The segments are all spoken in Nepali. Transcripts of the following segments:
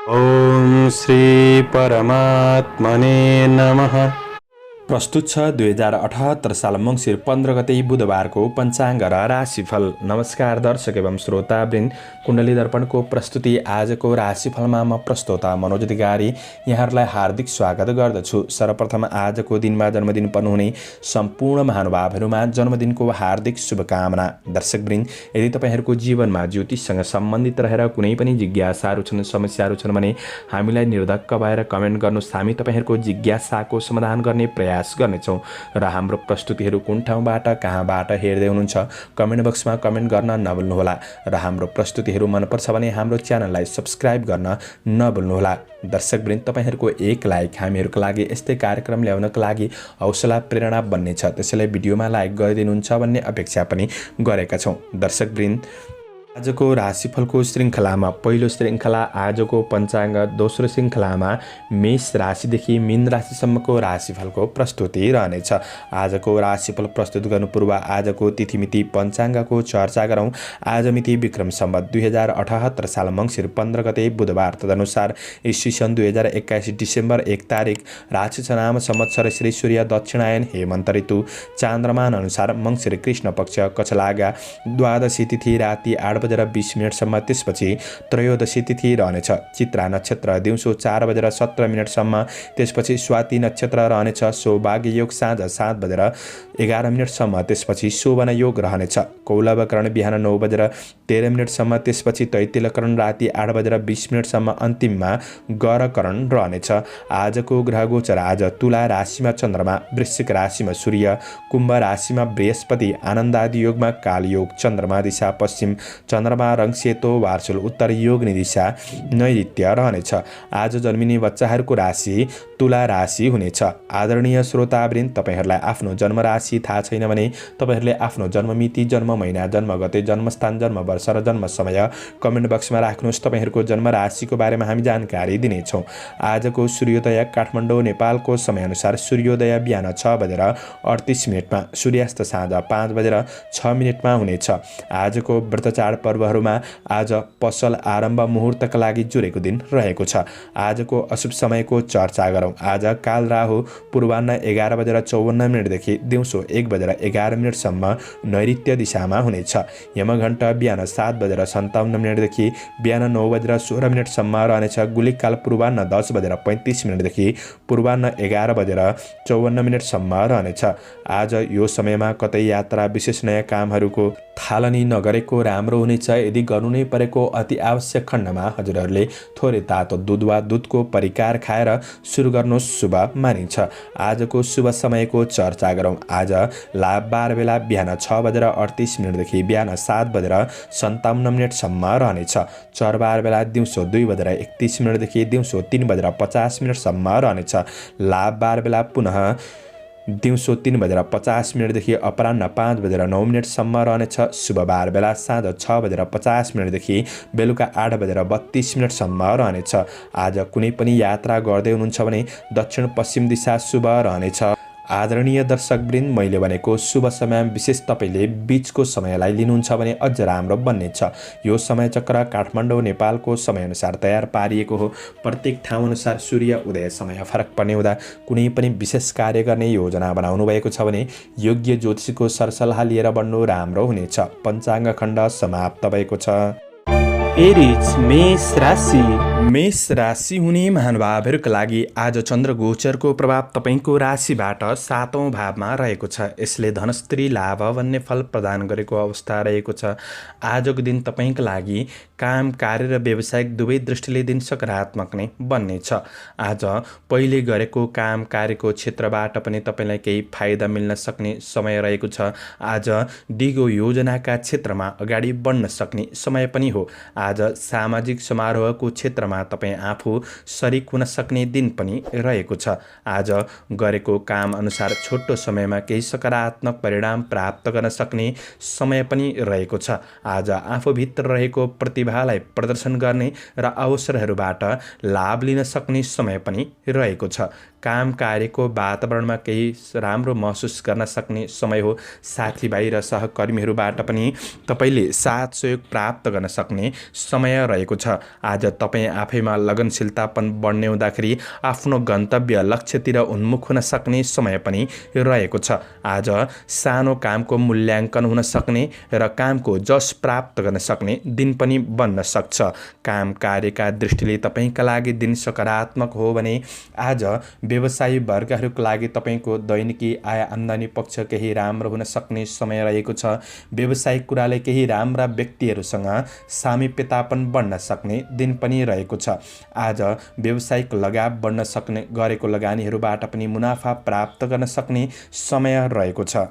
ओम श्री परमात्मने नमः। प्रस्तुत छ 2078 साल मङ्सिर 15 गते बुधबारको पञ्चाङ्ग र राशिफल। नमस्कार दर्शक एवं श्रोतावृन्द, कुण्डली दर्पणको प्रस्तुति आजको राशिफलमा म प्रस्तोता मनोज अधिकारी यहाँहरूलाई हार्दिक स्वागत गर्दछु। सर्वप्रथम आजको दिनमा जन्मदिन पर्नुहुने सम्पूर्ण महानुभावहरूमा जन्मदिनको हार्दिक शुभकामना। दर्शकवृन्द, यदि तपाईँहरूको जीवनमा ज्योतिषसँग सम्बन्धित रहेर कुनै पनि जिज्ञासाहरू छन्, समस्याहरू छन् भने हामीलाई निर्धक्क भएर कमेन्ट गर्नुहोस्। हामी तपाईँहरूको जिज्ञासाको समाधान गर्ने प्रयास गर्नेछौँ र हाम्रो प्रस्तुतिहरू कुन ठाउँबाट कहाँबाट हेर्दै हुनुहुन्छ कमेन्ट बक्समा कमेन्ट गर्न नभुल्नुहोला र हाम्रो प्रस्तुतिहरू मनपर्छ भने हाम्रो च्यानललाई सब्स्क्राइब गर्न नभुल्नुहोला। दर्शकवृन्द, तपाईँहरूको एक लाइक हामीहरूको लागि यस्तै कार्यक्रम ल्याउनको लागि हौसला प्रेरणा बन्नेछ, त्यसैले भिडियोमा लाइक गरिदिनुहुन्छ भन्ने अपेक्षा पनि गरेका छौँ। दर्शकवृन्द, आजको राशिफलको श्रृङ्खलामा पहिलो श्रृङ्खला आजको पञ्चाङ्ग, दोस्रो श्रृङ्खलामा मेष राशिदेखि मीन राशिसम्मको राशिफलको प्रस्तुति रहनेछ। आजको राशिफल प्रस्तुत गर्नु पूर्व आजको तिथिमिति पञ्चाङ्गको चर्चा गरौँ। आज मिति विक्रम सम्वत 2078 साल मङ्सिर 15 गते बुधबार, तदनुसार ईस्वी सन् 2021 डिसेम्बर 1 तारिक, राशिसनाम संवत्सर श्री सूर्य दक्षिणायन हेमन्त ऋतु, चान्द्रमान अनुसार मङ्सिर कृष्ण पक्ष कचलागा, द्वादशी तिथि राति 8:20 त्यसपछि त्रयोदशी तिथि रहनेछ। चित्रा नक्षत्र दिउँसो 4:17 त्यसपछि स्वाति नक्षत्र रहनेछ। सौभाग्य योग साँझ 7:11 त्यसपछि शोभन योग रहनेछ। कौलवकरण बिहान 9:13 त्यसपछि तैतिलकरण राति 8:20 अन्तिममा गरकरण रहनेछ। आजको ग्रह गोचर आज तुला राशिमा चन्द्रमा, वृश्चिक राशिमा सूर्य, कुम्भ राशिमा बृहस्पति, आनन्दादि योगमा कालयोग, चन्द्रमा दिशा पश्चिम, चन्द्रमा रङ सेतो वार्सुल, उत्तर योगनी दिशा नैऋत्य रहनेछ। आज जन्मिने बच्चाहरूको राशि तुला राशि हुनेछ। आदरणीय श्रोतावृन्द, तपाईँहरूलाई आफ्नो जन्म राशि थाहा छैन भने तपाईँहरूले आफ्नो जन्ममिति, जन्म महिना, जन्म गते, जन्मस्थान, जन्म वर्ष र जन्म समय कमेन्ट बक्समा राख्नुहोस्। तपाईँहरूको जन्म राशिको बारेमा हामी जानकारी दिनेछौँ। आजको सूर्योदय काठमाडौँ नेपालको समयअनुसार सूर्योदय बिहान 6:38 सूर्यास्त साँझ 5:06 हुनेछ। आजको व्रतचाड पर्वहरूमा आज पसल आरम्भ मुहुर्तका लागि जुरेको दिन रहेको छ। आजको अशुभ समयको चर्चा गरौँ। आज काल राहु पूर्वाह्न 11:54 देखि दिउँसो 1:11 नैऋत्य दिशामा हुनेछ। यमघण्ट बिहान 7:57 देखि बिहान 9:16 रहनेछ। गुलिक काल पूर्वाह्न 10:35 देखि पूर्वाह्न 11:54 रहनेछ। आज यो समयमा कतै यात्रा, विशेष नयाँ कामहरूको थालनी नगरेको राम्रो हुनेछ। यदि गर्नु नै परेको अति आवश्यक खण्डमा हजुरहरूले थोरै तातो दुध वा दुधको परिकार खाएर सुरु गर्नुहोस्, शुभ मानिन्छ। आजको शुभ समयको चर्चा गरौँ। आज लाभबार बेला बिहान 6:38 देखि बिहान 7:57 रहनेछ। चरबार बेला दिउँसो 2:31 देखि दिउँसो 3:50 रहनेछ। लाभबार बेला पुनः दिउँसो 3:50 देखि अपराह्न 5:09 रहनेछ। शुभबार बेला साँझ 6:50 देखि बेलुका 8:32 रहनेछ। आज कुनै पनि यात्रा गर्दै हुनुहुन्छ भने दक्षिण पश्चिम दिशा शुभ रहनेछ। आदरणीय दर्शकवृन्द, मैले भनेको शुभ समय विशेष तपाईँले बीचको समयलाई लिनुहुन्छ भने अझ राम्रो बन्नेछ। यो समय चक्र काठमाडौँ नेपालको समयअनुसार तयार पारिएको हो। प्रत्येक ठाउँअनुसार सूर्य उदय समय फरक पर्ने हुँदा कुनै पनि विशेष कार्य गर्ने योजना बनाउनु भएको छ भने योग्य ज्योतिषीको सरसल्लाह लिएर बढ्नु राम्रो हुनेछ। पञ्चाङ्ग खण्ड समाप्त भएको छ। एरिज मेष राशि। मेष राशि हुने महानुभावहरूका लागि आज चन्द्र गोचरको प्रभाव तपाईँको राशिबाट 7औं भावमा रहेको छ। यसले धनस्त्री लाभ भन्ने फल प्रदान गरेको अवस्था रहेको छ। आजको दिन तपाईँको लागि काम, कार्य र व्यावसायिक दुवै दृष्टिले दिन सकारात्मक नै बन्नेछ। आज पहिले गरेको काम, कार्यको क्षेत्रबाट पनि तपाईँलाई केही फाइदा मिल्न सक्ने समय रहेको छ। आज दिगो योजनाका क्षेत्रमा अगाडि बढ्न सक्ने समय पनि हो। आज सामाजिक समारोहको क्षेत्रमा तपाईँ आफू सरिक हुन सक्ने दिन पनि रहेको छ। आज गरेको काम अनुसार छोटो समयमा केही सकारात्मक परिणाम प्राप्त गर्न सक्ने समय पनि रहेको छ। आज आफूभित्र रहेको प्रतिभालाई प्रदर्शन गर्ने र अवसरहरूबाट लाभ लिन सक्ने समय पनि रहेको छ। काम कार्यको वातावरणमा केही राम्रो महसुस गर्न सक्ने समय हो। साथीभाइ र सहकर्मीहरूबाट पनि तपाईँले साथ सहयोग प्राप्त गर्न सक्ने समय रहेको छ। आज तपाईँ आफैमा लगनशीलतापन बढ्ने हुँदाखेरि आफ्नो गन्तव्य लक्ष्यतिर उन्मुख हुन सक्ने समय पनि रहेको छ। आज सानो कामको मूल्याङ्कन हुन सक्ने र कामको जस प्राप्त गर्न सक्ने दिन पनि बन्न सक्छ। काम कार्यका दृष्टिले तपाईँका लागि दिन सकारात्मक हो भने आज व्यवसायी वर्गहरूका लागि तपाईँको दैनिकी आय आम्दानी पक्ष केही राम्रो हुन सक्ने समय रहेको छ। व्यावसायिक कुराले केही राम्रा व्यक्तिहरूसँग सामिप्यतापन बढ्न सक्ने दिन पनि रहेको छ। आज व्यावसायिक लगाव बढ्न सक्ने गरेको लगानीहरूबाट पनि मुनाफा प्राप्त गर्न सक्ने समय रहेको छ।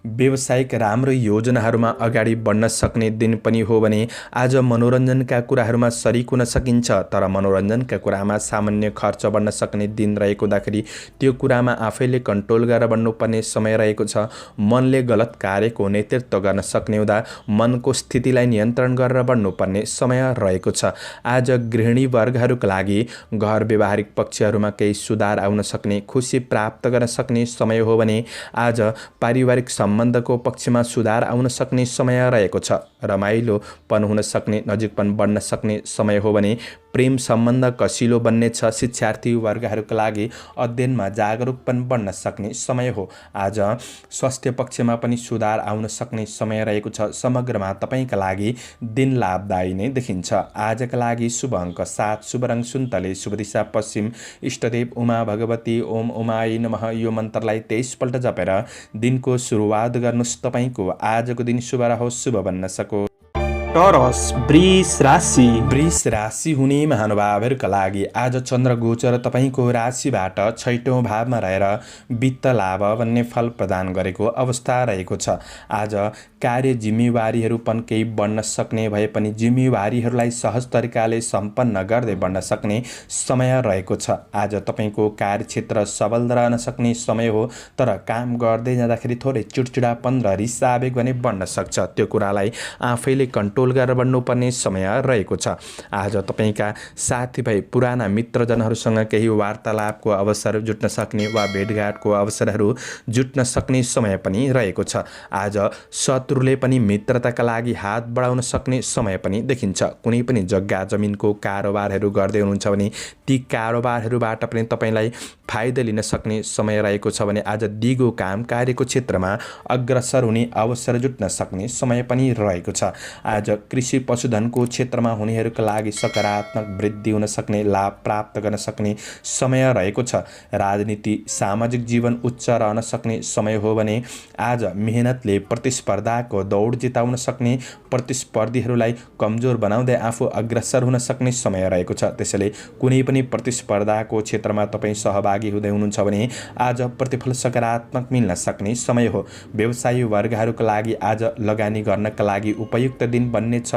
व्यावसायिक राम्रो योजनाहरूमा अगाडि बढ्न सक्ने दिन पनि हो भने आज मनोरञ्जनका कुराहरूमा सरिक हुन सकिन्छ, तर मनोरञ्जनका कुरामा सामान्य खर्च बढ्न सक्ने दिन रहेको हुँदाखेरि त्यो कुरामा आफैले कन्ट्रोल गरेर बढ्नुपर्ने समय रहेको छ। मनले गलत कार्यको नेतृत्व गर्न सक्ने हुँदा मनको स्थितिलाई नियन्त्रण गरेर बढ्नुपर्ने समय रहेको छ। आज गृहिणी वर्गहरूका लागि घर व्यवहारिक पक्षहरूमा केही सुधार आउन सक्ने, खुसी प्राप्त गर्न सक्ने समय हो भने आज पारिवारिक सम्बन्धको पक्षमा सुधार आउन सक्ने समय रहेको छ। रमाइलोपन हुन सक्ने, नजिकपन बढ्न सक्ने समय हो भने प्रेम सम्बन्ध कसिलो बन्नेछ। शिक्षार्थी वर्गहरूका लागि अध्ययनमा जागरुकपन बढ्न सक्ने समय हो। आज स्वास्थ्य पक्षमा पनि सुधार आउन सक्ने समय रहेको छ। समग्रमा तपाईँका लागि दिन लाभदायी नै देखिन्छ। आजका लागि शुभ अङ्क 7, शुभ रङ सुन्तले, शुभ दिशा पश्चिम, इष्टदेव उमा भगवती ओम उमाय नमः यो मन्त्रलाई 23 पल्ट जपेर दिनको सुरुवात गर्नुहोस्। तपाईँको आजको दिन शुभ रहोस्, शुभ बन्न सकोस्। टोरस वृष राशि। वृष राशि हुने महानुभावहरूका लागि आज चन्द्र गोचर तपाईँको राशिबाट 6औं भावमा रहेर वित्त लाभ भन्ने फल प्रदान गरेको अवस्था रहेको छ। आज कार्य जिम्मेवारीहरू पनि केही बढ्न सक्ने भए पनि जिम्मेवारीहरूलाई सहज तरिकाले सम्पन्न गर्दै बढ्न सक्ने समय रहेको छ। आज तपाईँको कार्यक्षेत्र सबल रहन सक्ने समय हो, तर काम गर्दै जाँदाखेरि थोरै चिडचिडापन र रिस आवेग भने बढ्न सक्छ। त्यो कुरालाई आफैले कन्ट्रोल गरेर बढ्नुपर्ने समय रहेको छ। आज तपाईँका साथीभाइ पुराना मित्रजनहरूसँग केही वार्तालापको अवसर जुट्न सक्ने वा भेटघाटको अवसरहरू जुट्न सक्ने समय पनि रहेको छ। आज शत्रुले पनि मित्रताका लागि हात बढाउन सक्ने समय पनि देखिन्छ। कुनै पनि जग्गा जमिनको कारोबारहरू गर्दै हुनुहुन्छ भने ती कारोबारहरूबाट पनि तपाईँलाई फाइदा लिन सक्ने समय रहेको छ भने आज दिगो काम कार्यको क्षेत्रमा अग्रसर हुने अवसर जुट्न सक्ने समय पनि रहेको छ। आज कृषि पशुधनको क्षेत्रमा हुनेहरूका लागि सकारात्मक वृद्धि हुन सक्ने, लाभ प्राप्त गर्न सक्ने समय रहेको छ। राजनीति सामाजिक जीवन उच्च रहन सक्ने समय हो भने आज मेहनतले प्रतिस्पर्धाको दौड जिताउन सक्ने, प्रतिस्पर्धीहरूलाई कमजोर बनाउँदै आफू अग्रसर हुन सक्ने समय रहेको छ। त्यसैले कुनै पनि प्रतिस्पर्धाको क्षेत्रमा तपाईँ सहभागी हुँदै हुनुहुन्छ भने आज प्रतिफल सकारात्मक मिल्न सक्ने समय हो। व्यवसायी वर्गहरूका लागि आज लगानी गर्नका लागि उपयुक्त दिन बन्नेछ।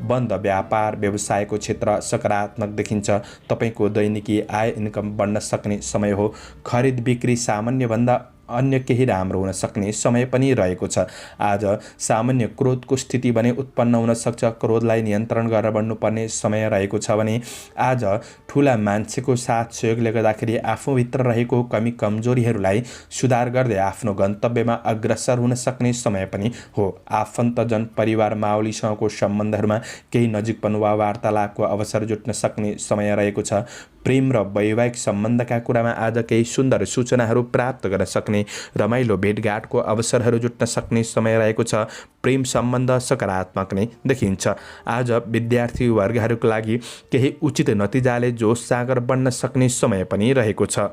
बन्द व्यापार व्यवसायको क्षेत्र सकारात्मक देखिन्छ। तपाईँको दैनिकी आय इन्कम बढ्न सक्ने समय हो। खरिद बिक्री सामान्यभन्दा अन्य केही राम्रो हुन सक्ने समय पनि रहेको छ। आज सामान्य क्रोधको स्थिति भने उत्पन्न हुन सक्छ। क्रोधलाई नियन्त्रण गरेर बढ्नुपर्ने समय रहेको छ भने आज ठुला मान्छेको साथ सहयोगले गर्दाखेरि आफूभित्र रहेको कमी कमजोरीहरूलाई सुधार गर्दै आफ्नो गन्तव्यमा अग्रसर हुन सक्ने समय पनि हो। आफन्तजन परिवार माओलीसँगको सम्बन्धहरूमा केही नजिकपन वा वार्तालापको अवसर जुट्न सक्ने समय रहेको छ। प्रेम र वैवाहिक सम्बन्धका कुरामा आज केही सुन्दर सूचनाहरू प्राप्त गर्न सक्ने, रमाइलो भेटघाटको अवसरहरू जुट्न सक्ने समय रहेको छ। प्रेम सम्बन्ध सकारात्मक नै देखिन्छ। आज विद्यार्थी वर्गहरूका लागि केही उचित नतिजाले जोस जागर बन्न सक्ने समय पनि रहेको छ।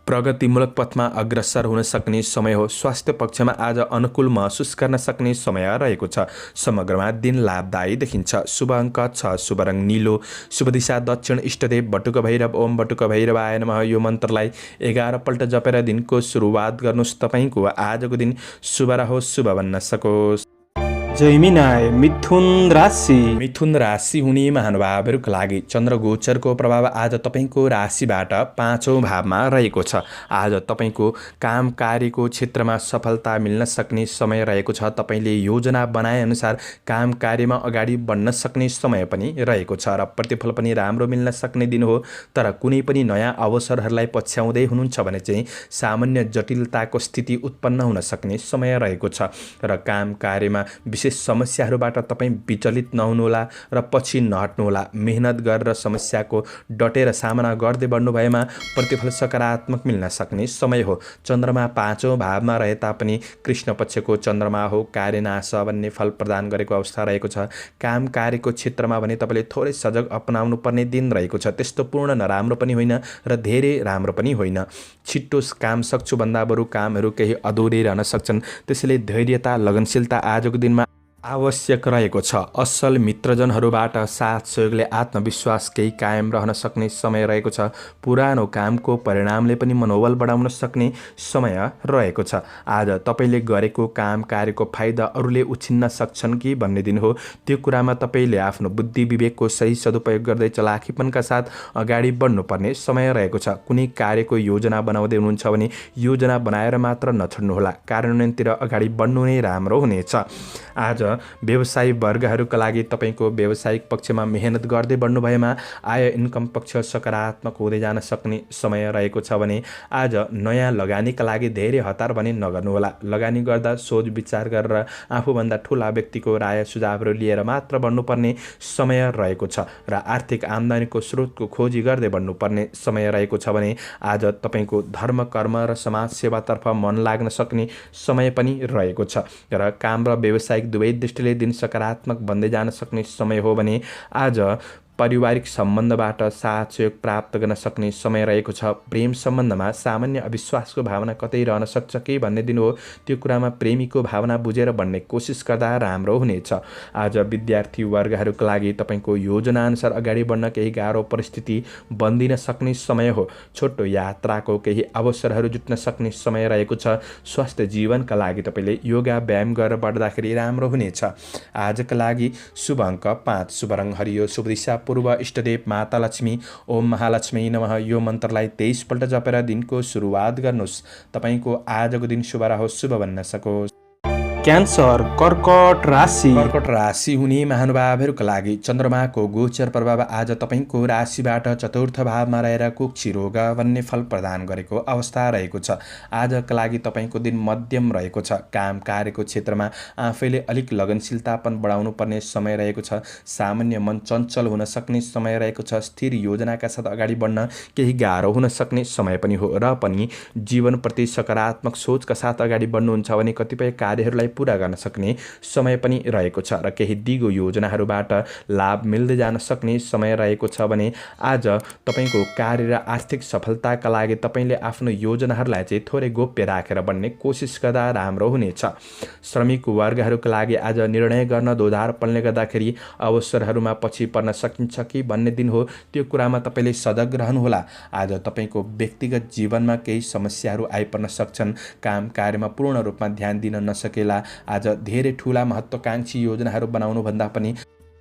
प्रगतिमूलक पथमा अग्रसर हुन सक्ने समय हो। स्वास्थ्य पक्षमा आज अनुकूल महसुस गर्न सक्ने समय रहेको छ। समग्रमा दिन लाभदायी देखिन्छ। शुभ अङ्क 6, शुभ रङ नीलो, शुभ दिशा दक्षिण, इष्टदेव बटुक भैरव ओम बटुक भैरवाय नमः यो मन्त्रलाई 11 पल्ट जपेर दिनको सुरुवात गर्नुहोस्। तपाईँको आजको दिन शुभ रहोस्, शुभ बन्न सकोस्। जैमिनाय मिथुन राशि। मिथुन राशि हुने महानुभावहरूका लागि चन्द्र गोचरको प्रभाव आज तपाईँको राशिबाट 5औं भावमा रहेको छ। आज तपाईँको काम कार्यको क्षेत्रमा सफलता मिल्न सक्ने समय रहेको छ। तपाईँले योजना बनाएअनुसार काम कार्यमा अगाडि बढ्न सक्ने समय पनि रहेको छ र प्रतिफल पनि राम्रो मिल्न सक्ने दिन हो। तर कुनै पनि नयाँ अवसरहरूलाई पछ्याउँदै हुनुहुन्छ भने चाहिँ सामान्य जटिलताको स्थिति उत्पन्न हुन सक्ने समय रहेको छ र काम कार्यमा विशेष विशेष समस्याहरूबाट तपाईँ विचलित नहुनुहोला र पछि नहट्नुहोला। मेहनत गरेर समस्याको डटेर सामना गर्दै बढ्नु भएमा प्रतिफल सकारात्मक मिल्न सक्ने समय हो। चन्द्रमा 5औं भावमा रहे तापनि कृष्ण पक्षको चन्द्रमा हो, कार्यनाश भन्ने फल प्रदान गरेको अवस्था रहेको छ। काम कार्यको क्षेत्रमा भने तपाईँले थोरै सजग अपनाउनु पर्ने दिन रहेको छ। त्यस्तो पूर्ण नराम्रो पनि होइन र धेरै राम्रो पनि होइन। छिट्टो काम सक्छु भन्दा बरु कामहरू केही अधुरै रहन सक्छन्। त्यसैले धैर्यता, लगनशीलता आजको दिनमा आवश्यक रहेको छ। असल मित्रजनहरूबाट साथ सहयोगले आत्मविश्वास केही कायम रहन सक्ने समय रहेको छ। पुरानो कामको परिणामले पनि मनोबल बढाउन सक्ने समय रहेको छ। आज तपाईँले गरेको काम कार्यको फाइदा अरूले उछिन्न सक्छन् कि भन्ने दिन हो। त्यो कुरामा तपाईँले आफ्नो बुद्धि विवेकको सही सदुपयोग गर्दै चलाखीपनका साथ अगाडि बढ्नुपर्ने समय रहेको छ। कुनै कार्यको योजना बनाउँदै हुनुहुन्छ भने योजना बनाएर मात्र नछोड्नुहोला, कार्यान्वयनतिर अगाडि बढ्नु नै राम्रो हुनेछ। आज व्यवसायी वर्गहरूका लागि तपाईँको व्यावसायिक पक्षमा मेहनत गर्दै बढ्नु भएमा आय इन्कम पक्ष सकारात्मक हुँदै जान सक्ने समय रहेको छ भने आज नयाँ लगानीका लागि धेरै हतार भने नगर्नुहोला। लगानी गर्दा सोच विचार गरेर आफूभन्दा ठुला व्यक्तिको राय सुझावहरू लिएर मात्र बढ्नुपर्ने समय रहेको छ र आर्थिक आम्दानीको स्रोतको खोजी गर्दै बढ्नुपर्ने समय रहेको छ भने आज तपाईँको धर्म, कर्म र समाज सेवातर्फ मन लाग्न सक्ने समय पनि रहेको छ र काम र व्यावसायिक दुवै दृष्टिले दिन सकारात्मक बन्दै जान सक्ने समय हो भने आज पारिवारिक सम्बन्धबाट साथ सहयोग प्राप्त गर्न सक्ने समय रहेको छ। प्रेम सम्बन्धमा सामान्य अविश्वासको भावना कतै रहन सक्छ कि भन्ने दिन हो। त्यो कुरामा प्रेमीको भावना बुझेर बढ्ने कोसिस गर्दा राम्रो हुनेछ। आज विद्यार्थी वर्गहरूका लागि तपाईँको योजनाअनुसार अगाडि बढ्न केही गाह्रो परिस्थिति बन्दिन सक्ने समय हो। छोटो यात्राको केही अवसरहरू जुट्न सक्ने समय रहेको छ। स्वास्थ्य जीवनका लागि तपाईँले योगा व्यायाम गरेर बढ्दाखेरि राम्रो हुनेछ। आजका लागि शुभ अङ्क 5, शुभ रङ हरियो, शुभ दिशा पूर्व, इष्टदेव माता लक्ष्मी। ओम महालक्ष्मी नमः। यो मन्त्रलाई 23 पल्ट जपेर दिनको सुरुवात गर्नुहोस्। तपाईँको आजको दिन शुभ रहोस्, शुभ बन्न सकोस्। क्यान्सर, कर्कट राशि। कर्कट राशि हुने महानुभावहरूका लागि चन्द्रमाको गोचर प्रभाव आज तपाईँको राशिबाट चतुर्थ भावमा रहेर कुक्षी रोग भन्ने फल प्रदान गरेको अवस्था रहेको छ। आजका लागि तपाईँको दिन मध्यम रहेको छ। काम कार्यको क्षेत्रमा आफैले अलिक लगनशीलतापन बढाउनु पर्ने समय रहेको छ। सामान्य मन चञ्चल हुन सक्ने समय रहेको छ। स्थिर योजनाका साथ अगाडि बढ्न केही गाह्रो हुन सक्ने समय पनि हो र पनि जीवनप्रति सकारात्मक सोचका साथ अगाडि बढ्नुहुन्छ भने कतिपय कार्यहरूलाई पूरा गर्न सक्ने समय पनि रहेको छ र केही दिगो योजनाहरूबाट लाभ मिल्दै जान सक्ने समय रहेको छ भने आज तपाईँको कार्य र आर्थिक सफलताका लागि तपाईँले आफ्नो योजनाहरूलाई चाहिँ थोरै गोप्य राखेर बढ्ने कोसिस गर्दा राम्रो हुनेछ। श्रमिक वर्गहरूका लागि आज निर्णय गर्न दोधारपनले गर्दाखेरि अवसरहरूमा पछि पर्न सकिन्छ कि भन्ने दिन हो। त्यो कुरामा तपाईँले सजग रहनुहोला। आज तपाईँको व्यक्तिगत जीवनमा केही समस्याहरू आइपर्न सक्छन्। काम कार्यमा पूर्ण रूपमा ध्यान दिन नसकेला आज धेरै ठुला महत्त्वकांक्षी योजनाहरू बनाउनुभन्दा पनि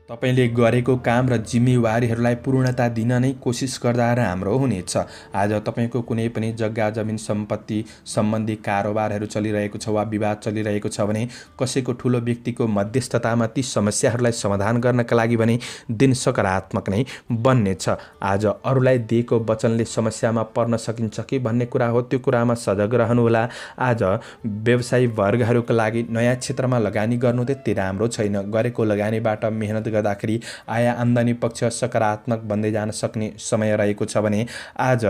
तपाईले गरेको काम र जिम्मेवारीहरूलाई पूर्णता दिन नै कोसिस गर्दा राम्रो हुनेछ। आज तपाईँको कुनै पनि जग्गा जमिन सम्पत्ति सम्बन्धी कारोबारहरू चलिरहेको छ वा विवाद चलिरहेको छ भने कसैको ठुलो व्यक्तिको मध्यस्थतामा ती समस्याहरूलाई समाधान गर्नका लागि भने दिन सकारात्मक नै बन्नेछ। आज अरूलाई दिएको वचनले समस्यामा पर्न सकिन्छ कि भन्ने कुरा हो। त्यो कुरामा सजग रहनुहोला। आज व्यवसायी वर्गहरूका लागि नयाँ क्षेत्रमा लगानी गर्नु त्यति राम्रो छैन। गरेको लगानीबाट मेहनत गर्दाखेरि आय आम्दानी पक्ष सकारात्मक बन्दै जान सक्ने समय रहेको छ भने आज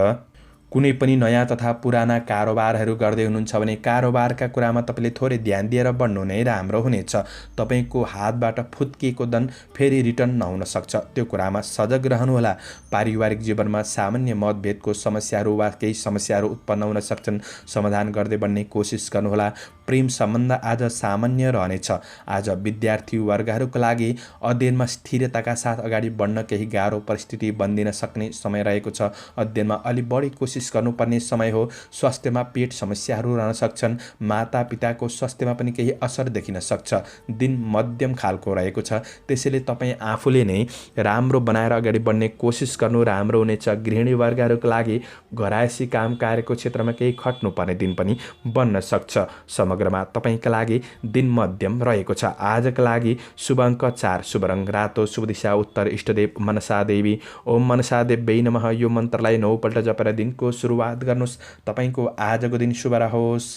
कुनै पनि नयाँ तथा पुराना कारोबारहरू गर्दै हुनुहुन्छ भने कारोबारका कुरामा तपाईँले थोरै ध्यान दिएर बढ्नु नै राम्रो हुनेछ। तपाईँको हातबाट फुत्किएको धन फेरि रिटर्न नहुन सक्छ। त्यो कुरामा सजग रहनुहोला। पारिवारिक जीवनमा सामान्य मतभेदको समस्याहरू वा केही समस्याहरू उत्पन्न हुन सक्छन्। समाधान गर्दै बढ्ने कोसिस गर्नुहोला। प्रेम सम्बन्ध आज सामान्य रहनेछ। आज विद्यार्थी वर्गहरूका लागि अध्ययनमा स्थिरताका साथ अगाडि बढ्न केही गाह्रो परिस्थिति बन्दिन सक्ने समय रहेको छ। अध्ययनमा अलि बढी कोसिस गर्नुपर्ने समय हो। स्वास्थ्यमा पेट समस्याहरू रहन सक्छन्। मातापिताको स्वास्थ्यमा पनि केही असर देखिन सक्छ। दिन मध्यम खालको रहेको छ। त्यसैले तपाईँ आफूले नै राम्रो बनाएर अगाडि बढ्ने कोसिस गर्नु राम्रो हुनेछ। गृहिणी वर्गहरूका लागि घरायसी काम कार्यको क्षेत्रमा केही खट्नुपर्ने दिन पनि बन्न सक्छ। समग्रमा तपाईँका लागि दिन मध्यम रहेको छ। आजका लागि शुभ अङ्क 4, शुभ रङ रातो, शुभ दिशा उत्तर, इष्टदेव मनसा देवी। ओम मनसा देवी नमः। यो मन्त्रलाई 9 पल्ट जपेर दिनको सुरुवात गर्नुहोस्। तपाईँको आजको दिन शुभ रहोस्।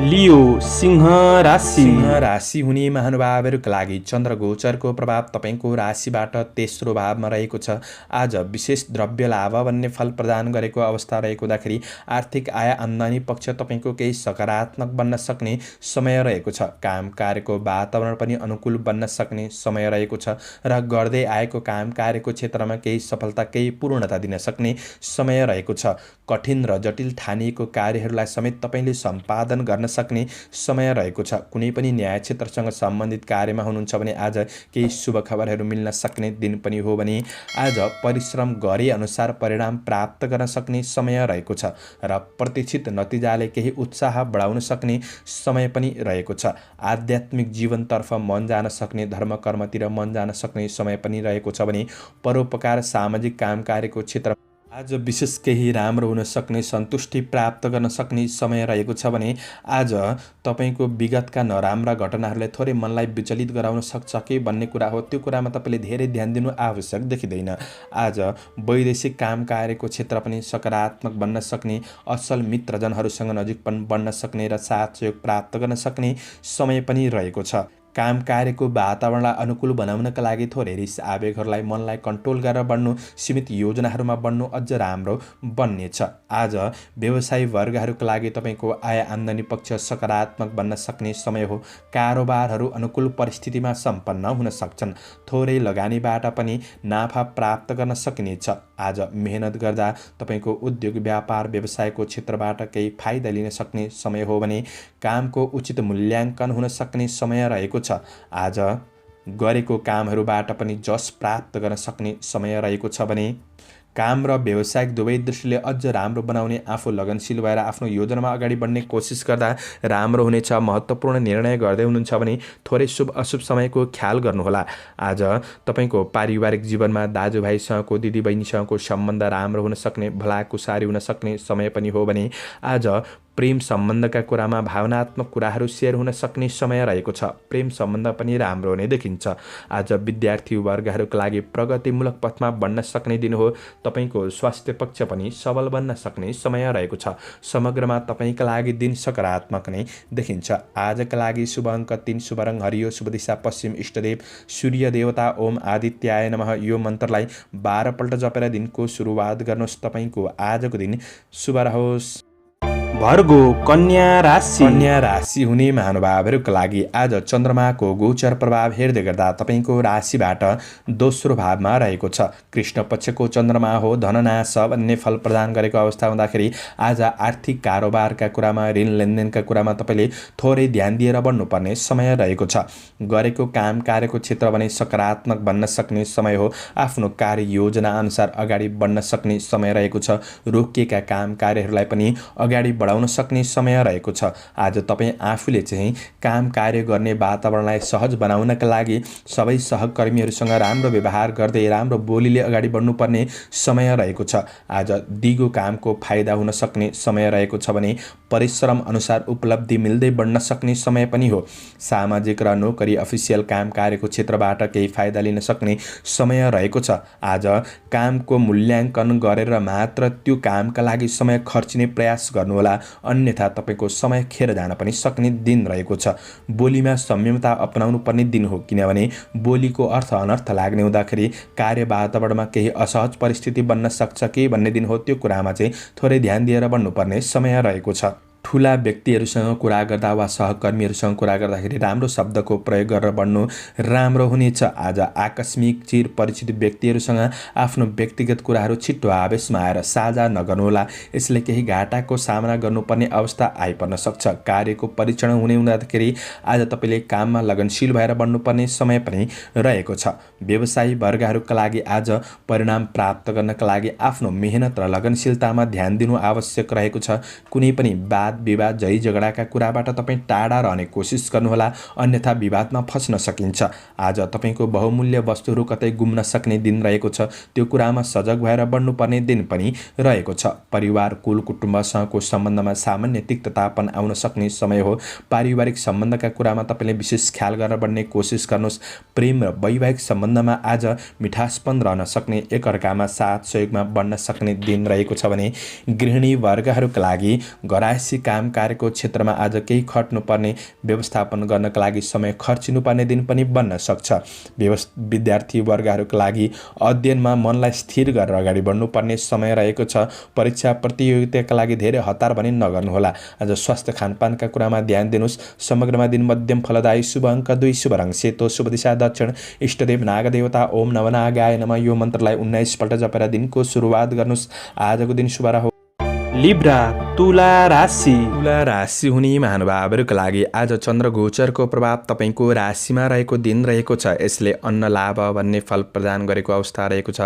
लियो सिंह राशि। सिंह राशि हुने महानुभावहरूका लागि चन्द्र गोचरको प्रभाव तपाईँको राशिबाट तेस्रो भावमा रहेको छ। आज विशेष द्रव्य लाभ भन्ने फल प्रदान गरेको अवस्था रहेको हुँदाखेरि आर्थिक आय आम्दानी पक्ष तपाईँको केही सकारात्मक बन्न सक्ने समय रहेको छ। काम कार्यको वातावरण पनि अनुकूल बन्न सक्ने समय रहेको छ र गर्दै आएको काम कार्यको क्षेत्रमा केही सफलता केही पूर्णता दिन सक्ने समय रहेको छ। कठिन र जटिल ठानिएको कार्यहरूलाई समेत तपाईँले सम्पादन गर्न सक्ने समय रहेको छ। कुनै पनि न्याय क्षेत्रसँग सम्बन्धित कार्यमा हुनुहुन्छ भने आज केही शुभ खबरहरू मिल्न सक्ने दिन पनि हो भने आज परिश्रम गरे अनुसार परिणाम प्राप्त गर्न सक्ने समय रहेको छ र प्रतीक्षित नतिजाले केही उत्साह बढाउन सक्ने समय पनि रहेको छ। आध्यात्मिक जीवनतर्फ मन जान सक्ने, धर्म कर्मतिर मन जान सक्ने समय पनि रहेको छ भने परोपकार सामाजिक काम कार्यको क्षेत्र आज विशेष केही राम्रो हुन सक्ने, सन्तुष्टि प्राप्त गर्न सक्ने समय रहेको छ भने आज तपाईँको विगतका नराम्रा घटनाहरूले थोरै मनलाई विचलित गराउन सक्छ कि भन्ने कुरा हो। त्यो कुरामा तपाईँले धेरै ध्यान दिनु आवश्यक देखिँदैन। आज वैदेशिक काम कार्यको क्षेत्र पनि सकारात्मक बन्न सक्ने, असल मित्रजनहरूसँग नजिकपन बन्न सक्ने र साथ सहयोग प्राप्त गर्न सक्ने समय पनि रहेको छ। काम कार्यको वातावरणलाई अनुकूल बनाउनका लागि थोरै रिस आवेगहरूलाई मनलाई कन्ट्रोल गरेर बढ्नु, सीमित योजनाहरूमा बढ्नु अझ राम्रो बन्नेछ। आज व्यवसायी वर्गहरूका लागि तपाईँको आय आम्दानी पक्ष सकारात्मक बन्न सक्ने समय हो। कारोबारहरू अनुकूल परिस्थितिमा सम्पन्न हुन सक्छन्। थोरै लगानीबाट पनि नाफा प्राप्त गर्न सकिनेछ। आज मेहनत गर्दा तपाईँको उद्योग व्यापार व्यवसायको क्षेत्रबाट केही फाइदा लिन सक्ने समय हो भने कामको उचित मूल्याङ्कन हुन सक्ने समय रहेको छ। आज गरेको कामहरूबाट पनि जस प्राप्त गर्न सक्ने समय रहेको छ भने काम र व्यावसायिक दुवै दृष्टिले अझ राम्रो बनाउने, आफू लगनशील भएर आफ्नो योजनामा अगाडि बढ्ने कोसिस गर्दा राम्रो हुनेछ। महत्त्वपूर्ण निर्णय गर्दै हुनुहुन्छ भने थोरै शुभ अशुभ समयको ख्याल गर्नुहोला। आज तपाईँको पारिवारिक जीवनमा दाजुभाइसँगको, दिदीबहिनीसँगको सम्बन्ध राम्रो हुन सक्ने, भलाकुसारी हुन सक्ने समय पनि हो भने आज प्रेम सम्बन्धका कुरामा भावनात्मक कुराहरू सेयर हुन सक्ने समय रहेको छ। प्रेम सम्बन्ध पनि राम्रो हुने देखिन्छ। आज विद्यार्थी वर्गहरूका लागि प्रगतिमूलक पथमा बढ्न सक्ने दिन हो। तपाईँको स्वास्थ्य पक्ष पनि सबल बन्न सक्ने समय रहेको छ। समग्रमा तपाईँका लागि दिन सकारात्मक नै देखिन्छ। आजका लागि शुभ अङ्क 3, शुभ रङ हरियो, शुभ दिशा पश्चिम, इष्टदेव सूर्य देवता ओम आदित्याय नमः। यो मन्त्रलाई 12 पल्ट जपेर दिनको सुरुवात गर्नुहोस्। तपाईँको आजको दिन शुभ रहोस्। भर्गो कन्या राशि। कन्या राशि हुने महानुभावहरूका लागि आज चन्द्रमाको गोचर प्रभाव हेर्दै गर्दा तपाईँको राशिबाट दोस्रो भावमा रहेको छ। कृष्ण पक्षको चन्द्रमा हो। धननाश भन्ने फल प्रदान गरेको अवस्था हुँदाखेरि आज आर्थिक कारोबारका कुरामा, ऋण लेनदेनका कुरामा तपाईँले थोरै ध्यान दिएर बढ्नुपर्ने समय रहेको छ। गरेको काम कार्यको क्षेत्र भने सकारात्मक बन्न सक्ने समय हो। आफ्नो कार्य योजना अनुसार अगाडि बढ्न सक्ने समय रहेको छ। रोकिएका काम कार्यहरूलाई पनि अगाडि बढाउन सक्ने समय रहेको छ। आज तपाईँ आफूले चाहिँ काम कार्य गर्ने वातावरणलाई सहज बनाउनका लागि सबै सहकर्मीहरूसँग राम्रो व्यवहार गर्दै राम्रो बोलीले अगाडि बढ्नुपर्ने समय रहेको छ। आज दिगो कामको फाइदा हुन सक्ने समय रहेको छ भने परिश्रम अनुसार उपलब्धि मिल्दै बढ्न सक्ने समय पनि हो। सामाजिक र नोकरी अफिसियल काम कार्यको क्षेत्रबाट केही फाइदा लिन सक्ने समय रहेको छ। आज कामको मूल्याङ्कन गरेर मात्र त्यो कामका लागि समय खर्चिने प्रयास गर्नुहोला, अन्यथा तपाईँको समय खेर जान पनि सक्ने दिन रहेको छ। बोलीमा संयमता अपनाउनु पर्ने दिन हो, किनभने बोलीको अर्थ अनर्थ लाग्ने हुँदाखेरि कार्य वातावरणमा केही असहज परिस्थिति बन्न सक्छ कि भन्ने दिन हो। त्यो कुरामा चाहिँ थोरै ध्यान दिएर बढ्नुपर्ने समय रहेको छ। ठुला व्यक्तिहरूसँग कुरा गर्दा वा सहकर्मीहरूसँग कुरा गर्दाखेरि राम्रो शब्दको प्रयोग गरेर बढ्नु राम्रो हुनेछ। आज आकस्मिक चिर परिचित व्यक्तिहरूसँग आफ्नो व्यक्तिगत कुराहरू छिट्टो आवेशमा आएर साझा नगर्नुहोला, यसले केही घाटाको सामना गर्नुपर्ने अवस्था आइपर्न सक्छ। कार्यको परीक्षण हुने हुँदाखेरि आज तपाईँले काममा लगनशील भएर बढ्नुपर्ने समय पनि रहेको छ। व्यवसायी वर्गहरूका लागि आज परिणाम प्राप्त गर्नका लागि आफ्नो मेहनत र लगनशीलतामा ध्यान दिनु आवश्यक रहेको छ। कुनै पनि विवाद झै झगडाका कुराबाट तपाईँ टाढा रहने कोसिस गर्नुहोला, अन्यथा विवादमा फस्न सकिन्छ। आज तपाईँको बहुमूल्य वस्तुहरू कतै गुम्न सक्ने दिन रहेको छ, त्यो कुरामा सजग भएर बढ्नुपर्ने दिन पनि रहेको छ। परिवार कुल कुटुम्बसँगको सम्बन्धमा सामान्य तिक्ततापन आउन सक्ने समय हो। पारिवारिक सम्बन्धका कुरामा तपाईँले विशेष ख्याल गरेर बढ्ने कोसिस गर्नुहोस्। प्रेम र वैवाहिक सम्बन्धमा आज मिठासपन रहन सक्ने, एकअर्कामा साथ सहयोगमा बढ्न सक्ने दिन रहेको छ भने गृहिणी वर्गहरूका लागि घरायसी काम कार्यको क्षेत्रमा आज केही खट्नुपर्ने, व्यवस्थापन गर्नका लागि समय खर्चिनुपर्ने दिन पनि बन्न सक्छ। विद्यार्थी वर्गहरूका लागि अध्ययनमा मनलाई स्थिर गरेर अगाडि बढ्नुपर्ने समय रहेको छ। परीक्षा प्रतियोगिताका लागि धेरै हतार भने नगर्नुहोला। आज स्वास्थ्य खानपानका कुरामा ध्यान दिनुहोस्। समग्रमा दिन मध्यम फलदायी। शुभ अङ्क 2, शुभ रङ सेतो, शुभ दिशा दक्षिण। इष्टदेव नागदेवता ओम नवनागाय नमः यो मन्त्रलाई 19 पल्ट जपेर दिनको सुरुवात गर्नुहोस्। आजको दिन शुभ रह्यो। लिब्रा तुला राशि। तुला राशि हुने महानुभावहरूका लागि आज चन्द्र गोचरको प्रभाव तपाईँको राशिमा रहेको दिन रहेको छ। यसले अन्न लाभ भन्ने फल प्रदान गरेको अवस्था रहेको छ।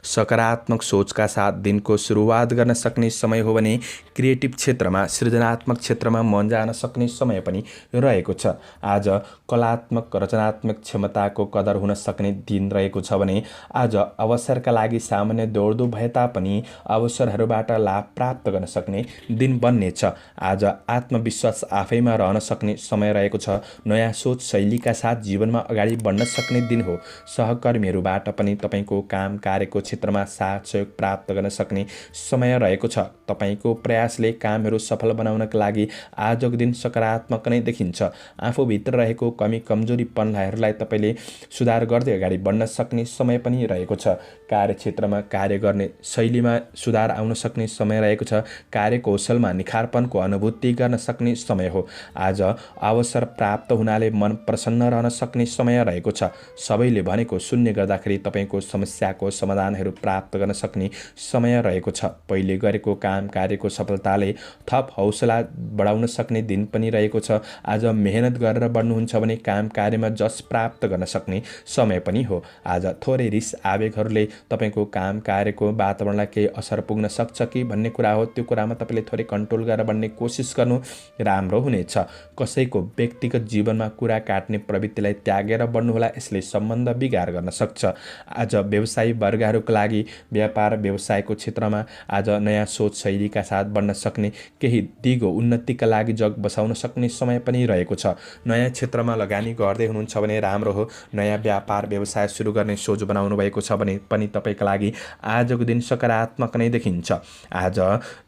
सकारात्मक सोचका साथ दिनको सुरुवात गर्न सक्ने समय हो भने क्रिएटिभ क्षेत्रमा, सृजनात्मक क्षेत्रमा मन जान सक्ने समय पनि रहेको छ। आज कलात्मक रचनात्मक क्षमताको कदर हुन सक्ने दिन रहेको छ भने आज अवसरका लागि सामान्य दौडधुप भए तापनि अवसरहरूबाट लाभ प्राप्त गर्न सक्ने दिन बन्नेछ। आज आत्मविश्वास आफैमा रहन सक्ने समय रहेको छ। नयाँ सोच शैलीका साथ जीवनमा अगाडि बढ्न सक्ने दिन हो। सहकर्मीहरूबाट पनि तपाईँको काम कार्यको क्षेत्रमा साथ सहयोग प्राप्त गर्न सक्ने समय रहेको छ। तपाईँको प्रयासले कामहरू सफल बनाउनका लागि आजको दिन सकारात्मक नै देखिन्छ। आफूभित्र रहेको कमी कमजोरीपनहरूलाई तपाईँले सुधार गर्दै अगाडि बढ्न सक्ने समय पनि रहेको छ। कार्यक्षेत्रमा कार्य गर्ने शैलीमा सुधार आउन सक्ने समय रहेको छ। कार्यकौशलमा निखारपनको अनुभूति गर्न सक्ने समय हो। आज अवसर प्राप्त हुनाले मन प्रसन्न रहन सक्ने समय रहेको छ। सबैले भनेको सुन्ने गर्दाखेरि तपाईँको समस्याको समाधानहरू प्राप्त गर्न सक्ने समय रहेको छ। पहिले गरेको काम कार्यको सफलताले थप हौसला बढाउन सक्ने दिन पनि रहेको छ। आज मेहनत गरेर बढ्नुहुन्छ भने काम कार्यमा जस प्राप्त गर्न सक्ने समय पनि हो। आज थोरै रिस आवेगहरूले तपाईँको काम कार्यको वातावरणलाई केही असर पुग्न सक्छ कि भन्ने कुरा हो। त्यो कुरामा तपाईँले थोरै कन्ट्रोल गरेर बढ्ने कोसिस गर्नु राम्रो हुनेछ। कसैको व्यक्तिगत जीवनमा कुरा काट्ने प्रवृत्तिलाई त्यागेर बढ्नुहोला, यसले सम्बन्ध बिगार गर्न सक्छ। आज व्यवसायी वर्गहरूका लागि व्यापार व्यवसायको क्षेत्रमा आज नयाँ सोच शैलीका साथ बढ्न सक्ने, केही दिगो उन्नतिका लागि जग बसाउन सक्ने समय पनि रहेको छ। नयाँ क्षेत्रमा लगानी गर्दै हुनुहुन्छ भने राम्रो हो। नयाँ व्यापार व्यवसाय सुरु गर्ने सोच बनाउनु भएको छ भने पनि तपाईँका लागि आजको दिन सकारात्मक नै देखिन्छ। आज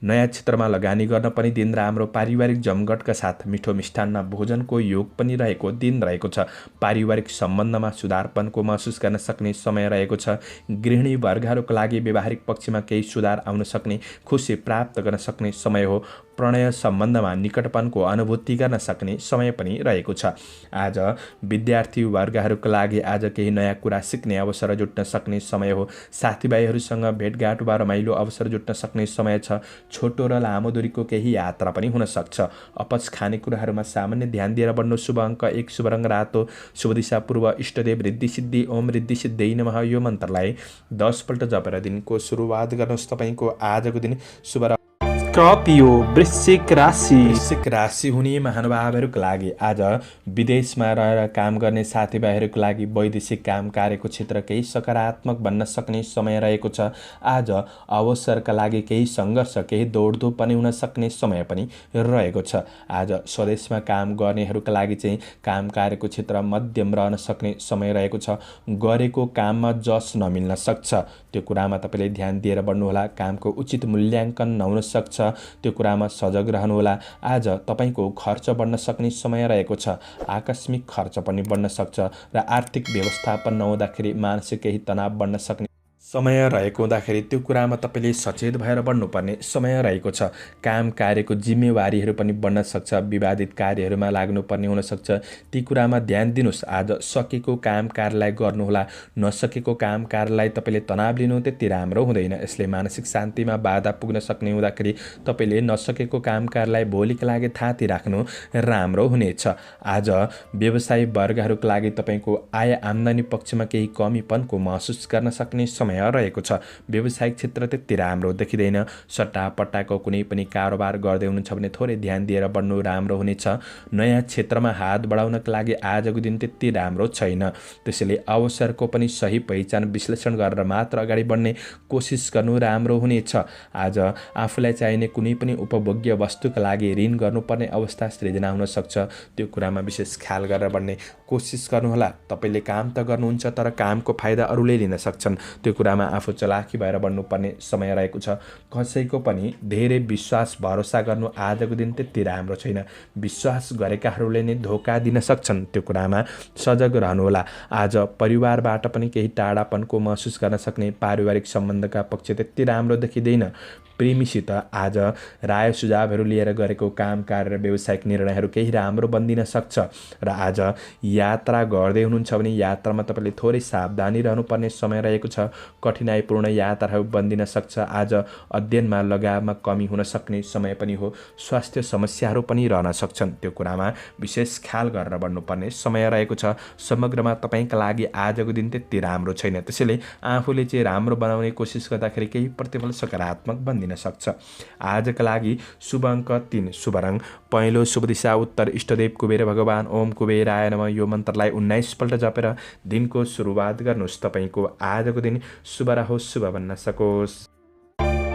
नयाँ क्षेत्रमा लगानी गर्न पनि दिन राम्रो। पारिवारिक जमघटका साथ मिठो मिष्टान्न भोजनको योग पनि रहेको दिन रहेको छ। पारिवारिक सम्बन्धमा सुधारपनको महसुस गर्न सक्ने समय रहेको छ। गृहिणी वर्गहरूका लागि व्यवहारिक पक्षमा केही सुधार आउन सक्ने, खुसी प्राप्त गर्न सक्ने समय हो। प्रणय सम्बन्धमा निकटपनको अनुभूति गर्न सक्ने समय पनि रहेको छ। आज विद्यार्थी वर्गहरूका लागि आज केही नयाँ कुरा सिक्ने अवसर जुट्न सक्ने समय हो। साथीभाइहरूसँग भेटघाट वा रमाइलो अवसर जुट्न सक्ने समय छ। छोटो र लामो दूरीको केही यात्रा पनि हुन सक्छ। अपच खानेकुराहरूमा सामान्य ध्यान दिएर बढ्नु। शुभ अङ्क 1, शुभ रङ रातो, शुभ दिशा पूर्व। इष्टदेव रिद्धि सिद्धि ओम रिद्धि सिद्धि नमः यो मन्त्रलाई 10 पल्ट जपेर दिनको सुरुवात गर्नुहोस्। तपाईँको आजको दिन शुभ। स्कर्पियो वृश्चिक राशि। वृश्चिक राशि हुने महानुभावहरूका लागि आज विदेशमा रहेर काम गर्ने साथीभाइहरूको लागि वैदेशिक काम कार्यको क्षेत्र केही सकारात्मक बन्न सक्ने समय रहेको छ। आज अवसरका लागि केही सङ्घर्ष, केही दौडधुप पनि हुन सक्ने समय पनि रहेको छ। आज स्वदेशमा काम गर्नेहरूका लागि चाहिँ काम कार्यको क्षेत्र मध्यम रहन सक्ने समय रहेको छ। गरेको काममा जस नमिल्न सक्छ, त्यो कुरामा तपाईँले ध्यान दिएर बढ्नुहोला। कामको उचित मूल्याङ्कन नहुन सक्छ, त्यो कुरामा सजग रहनुहोला। आज तपाईँको खर्च बढ्न सक्ने समय रहेको छ। आकस्मिक खर्च पनि बढ्न सक्छ र आर्थिक व्यवस्थापन नहुँदाखेरि मानसिक केही तनाव बढ्न सक्ने समय रहेको हुँदाखेरि त्यो कुरामा तपाईँले सचेत भएर बढ्नुपर्ने समय रहेको छ। काम कार्यको जिम्मेवारीहरू पनि बढ्न सक्छ। विवादित कार्यहरूमा लाग्नुपर्ने हुनसक्छ, ती कुरामा ध्यान दिनुहोस्। आज सकेको काम कार्यलाई गर्नुहोला। नसकेको काम कार्यलाई तपाईँले तनाव लिनु त्यति राम्रो हुँदैन। यसले मानसिक शान्तिमा बाधा पुग्न सक्ने हुँदाखेरि तपाईँले नसकेको काम कार्यलाई भोलिका लागि थाती राख्नु राम्रो हुनेछ। आज व्यवसायी वर्गहरूका लागि तपाईँको आय आम्दानी पक्षमा केही कमीपनको महसुस गर्न सक्ने समय रहेको छ। व्यवसायिक क्षेत्र त्यति राम्रो देखिँदैन। सट्टापट्टाको कुनै पनि कारोबार गर्दै हुनुहुन्छ भने थोरै ध्यान दिएर बढ्नु राम्रो हुनेछ। नयाँ क्षेत्रमा हात बढाउनका लागि आजको दिन त्यति राम्रो छैन। त्यसैले अवसरको पनि सही पहिचान विश्लेषण गरेर मात्र अगाडि बढ्ने कोसिस गर्नु राम्रो हुनेछ। आज आफूलाई चाहिने कुनै पनि उपभोग्य वस्तुका लागि ऋण गर्नुपर्ने अवस्था सृजना हुन सक्छ, त्यो कुरामा विशेष ख्याल गरेर बढ्ने कोसिस गर्नुहोला। तपाईँले काम त गर्नुहुन्छ तर कामको फाइदा अरूले लिन सक्छन्, त्यो कुरामा आफू चलाखी भएर बढ्नुपर्ने समय रहेको छ। कसैको पनि धेरै विश्वास भरोसा गर्नु आजको दिन त्यति राम्रो छैन। विश्वास गरेकाहरूले नै धोका दिन सक्छन्, त्यो कुरामा सजग रहनुहोला। आज परिवारबाट पनि केही टाढापनको महसुस गर्न सक्ने पारिवारिक सम्बन्धका पक्ष त्यति राम्रो देखिँदैन। प्रेमीसित आज राय सुझावहरू लिएर गरेको काम कार्य र व्यावसायिक निर्णयहरू केही राम्रो बन्दिन सक्छ। र आज यात्रा गर्दै हुनुहुन्छ भने यात्रामा तपाईँले थोरै सावधानी रहनुपर्ने समय रहेको छ। कठिनाइपूर्ण यात्राहरू बन्दिन सक्छ। आज अध्ययनमा लगावमा कमी हुन सक्ने समय पनि हो। स्वास्थ्य समस्याहरू पनि रहन सक्छन्, त्यो कुरामा विशेष ख्याल गरेर बढ्नुपर्ने समय रहेको छ। समग्रमा तपाईँका लागि आजको दिन त्यति राम्रो छैन, त्यसैले आफूले चाहिँ राम्रो बनाउने कोसिस गर्दाखेरि केही प्रतिफल सकारात्मक बन्दिन सक्छ। आजका लागि शुभ अङ्क 3, शुभ रङ पहेँलो, शुभ दिशा उत्तर, इष्टदेव कुबेर भगवान ओम कुबेराय नमः। यो मन्त्रलाई 19 पल्ट जपेर दिनको सुरुवात गर्नुहोस्। तपाईँको आजको दिन शुभ रहोस्, शुभ बन्न सकोस्।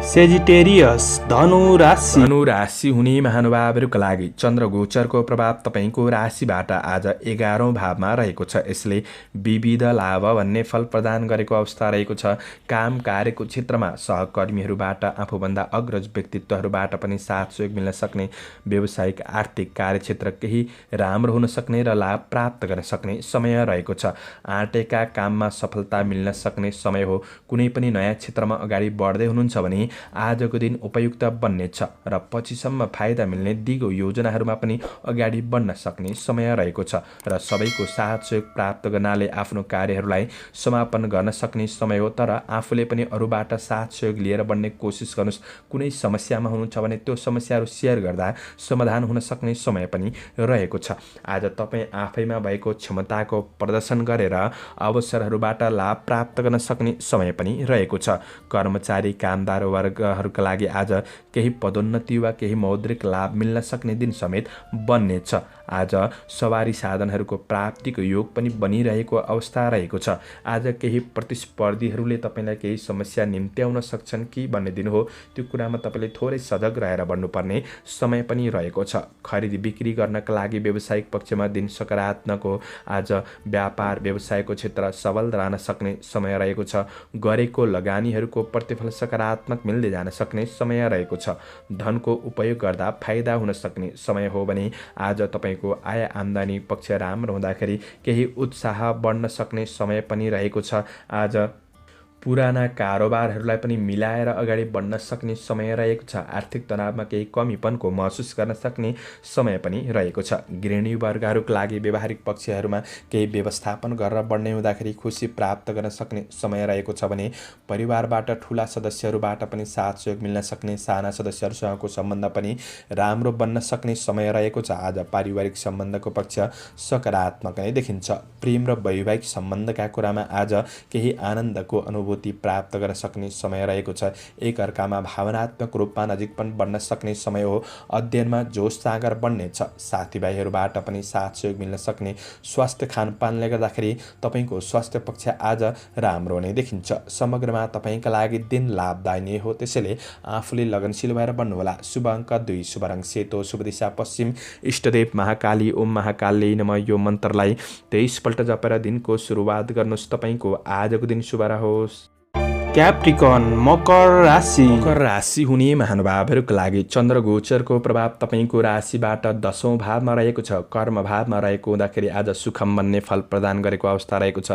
सेजिटेरियस धनु राशि। धनु राशि हुने महानुभावहरूका लागि चन्द्र गोचरको प्रभाव तपाईँको राशिबाट आज 11औं भावमा रहेको छ। यसले विविध लाभ भन्ने फल प्रदान गरेको अवस्था रहेको छ। काम कार्यको क्षेत्रमा सहकर्मीहरूबाट आफूभन्दा अग्रज व्यक्तित्वहरूबाट पनि साथ सहयोग मिल्न सक्ने, व्यावसायिक आर्थिक कार्यक्षेत्र केही राम्रो हुन सक्ने र लाभ प्राप्त गर्न सक्ने समय रहेको छ। आँटेका काममा सफलता मिल्न सक्ने समय हो। कुनै पनि नयाँ क्षेत्रमा अगाडि बढ्दै हुनुहुन्छ भने आजको दिन उपयुक्त बन्नेछ र पछिसम्म फाइदा मिल्ने दिगो योजनाहरूमा पनि अगाडि बढ्न सक्ने समय रहेको छ। र सबैको साथ सहयोग प्राप्त गर्नाले आफ्नो कार्यहरूलाई समापन गर्न सक्ने समय हो। तर आफूले पनि अरूबाट साथ सहयोग लिएर बढ्ने कोसिस गर्नुहोस्। कुनै समस्यामा हुनुहुन्छ भने त्यो समस्याहरू सेयर गर्दा समाधान हुन सक्ने समय पनि रहेको छ। आज तपाईँ आफैमा भएको क्षमताको प्रदर्शन गरेर अवसरहरूबाट लाभ प्राप्त गर्न सक्ने समय पनि रहेको छ। कर्मचारी कामदार वर्गहरूका लागि आज केही पदोन्नति वा केही मौद्रिक लाभ मिल्न सक्ने दिन समेत बन्नेछ। आज सवारी साधनहरूको प्राप्तिको योग पनि बनिरहेको अवस्था रहेको छ। आज केही प्रतिस्पर्धीहरूले तपाईँलाई केही समस्या निम्त्याउन सक्छन् कि भन्ने दिन हो। त्यो कुरामा तपाईँले थोरै सजग रहेर बढ्नुपर्ने समय पनि रहेको छ। खरिद बिक्री गर्नका लागि व्यावसायिक पक्षमा दिन सकारात्मक हो। आज व्यापार व्यवसायको क्षेत्र सबल रहन सक्ने समय रहेको छ। गरेको लगानीहरूको प्रतिफल सकारात्मक मिल्दै जान सक्ने समय रहेको छ। धनको उपयोग गर्दा फाइदा हुन सक्ने समय हो भने आज तपाईँको आय आम्दानी पक्ष राम्रो हुँदाखेरि केही उत्साह बढ्न सक्ने समय पनि रहेको छ। आज पुराना कारोबारहरूलाई पनि मिलाएर अगाडि बढ्न सक्ने समय रहेको छ। आर्थिक तनावमा केही कमीपनको महसुस गर्न सक्ने समय पनि रहेको छ। गृहिणी वर्गहरूका लागि व्यवहारिक पक्षहरूमा केही व्यवस्थापन गरेर बढ्ने हुँदाखेरि खुसी प्राप्त गर्न सक्ने समय रहेको छ भने परिवारबाट ठुला सदस्यहरूबाट पनि साथ सहयोग मिल्न सक्ने, साना सदस्यहरूसँगको सम्बन्ध पनि राम्रो बन्न सक्ने समय रहेको छ। आज पारिवारिक सम्बन्धको पक्ष सकारात्मक नै देखिन्छ। प्रेम र वैवाहिक सम्बन्धका कुरामा आज केही आनन्दको अनुभूति प्राप्त गर्न सक्ने समय रहेको छ। एकअर्कामा भावनात्मक रूपमा नजिकपन बढ्न सक्ने समय हो। अध्ययनमा जोस जाँगर बढ्नेछ। साथीभाइहरूबाट पनि साथ सहयोग मिल्न सक्ने। स्वास्थ्य खानपानले गर्दाखेरि तपाईँको स्वास्थ्य पक्ष आज राम्रो नै देखिन्छ। समग्रमा तपाईँका लागि दिन लाभदायी नै हो, त्यसैले आफूले लगनशील भएर बढ्नुहोला। शुभ अङ्क 2, शुभ रङ सेतो, शुभ दिशा पश्चिम, इष्टदेव महाकाली ओम महाकाली नमः। यो मन्त्रलाई 23 पल्ट जपेर दिनको सुरुवात गर्नुहोस्। तपाईँको आजको दिन शुभ रहोस्। क्याप्रिकन मकर राशि। मकर राशि हुने महानुभावहरूका लागि चन्द्र गोचरको प्रभाव तपाईँको राशिबाट 10औं भावमा रहेको छ। कर्म भावमा रहेको हुँदाखेरि आज सुखम बन्ने फल प्रदान गरेको अवस्था रहेको छ।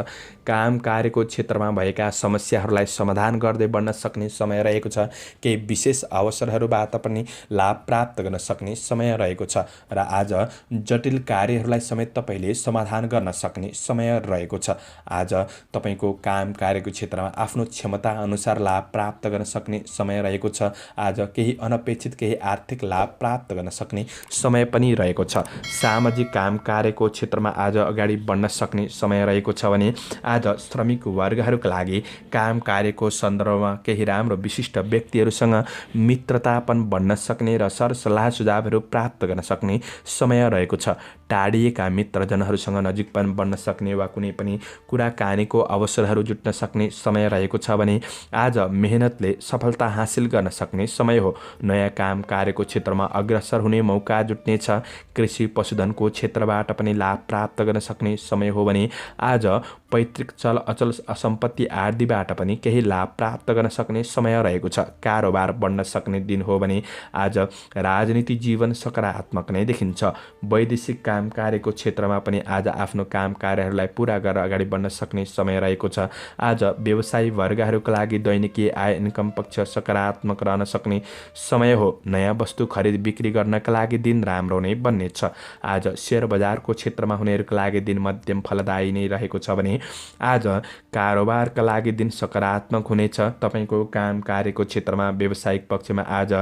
काम कार्यको क्षेत्रमा भएका समस्याहरूलाई समाधान गर्दै बढ्न सक्ने समय रहेको छ। केही विशेष अवसरहरूबाट पनि लाभ प्राप्त गर्न सक्ने समय रहेको छ र आज जटिल कार्यहरूलाई समेत तपाईँले समाधान गर्न सक्ने समय रहेको छ। आज तपाईँको काम कार्यको क्षेत्रमा आफ्नो क्षमता अनुसार लाभ प्राप्त गर्न सक्ने समय रहेको छ। आज केही अनपेक्षित केही आर्थिक लाभ प्राप्त गर्न सक्ने समय पनि रहेको छ। सामाजिक काम कार्यको क्षेत्रमा आज अगाडि बढ्न सक्ने समय रहेको छ भने आज श्रमिक वर्गहरूका लागि काम कार्यको सन्दर्भमा केही राम्रो विशिष्ट व्यक्तिहरूसँग मित्रता पनि बढ्न सक्ने र सरसल्लाह सुझावहरू प्राप्त गर्न सक्ने समय रहेको छ। टाढिएका मित्रजनहरूसँग नजिकपन बढ्न सक्ने वा कुनै पनि कुराकानीको अवसरहरू जुट्न सक्ने समय रहेको छ भने आज मेहनतले सफलता हासिल गर्न सक्ने समय हो। नयाँ काम कार्यको क्षेत्रमा अग्रसर हुने मौका जुट्नेछ। कृषि पशुधनको क्षेत्रबाट पनि लाभ प्राप्त गर्न सक्ने समय हो भने आज पैतृक चल अचल सम्पत्ति आदिबाट पनि केही लाभ प्राप्त गर्न सक्ने समय रहेको छ। कारोबार बढ्न सक्ने दिन हो भने आज राजनीति जीवन सकारात्मक नै देखिन्छ। वैदेशिक काम कार्यको क्षेत्रमा पनि आज आफ्नो काम कार्यहरूलाई पूरा गरेर अगाडि बढ्न सक्ने समय रहेको छ। आज व्यवसायी वर्गहरूका लागि दैनिकीय आय इन्कम पक्ष सकारात्मक रहन सक्ने समय हो। नयाँ वस्तु खरिद बिक्री गर्नका लागि दिन राम्रो नै बन्नेछ। आज शेयर बजारको क्षेत्रमा हुनेहरूका लागि दिन मध्यम फलदायी नै रहेको छ भने आज कारोबारका लागि दिन सकारात्मक हुनेछ। तपाईको काम कार्यको क्षेत्रमा व्यावसायिक पक्षमा आज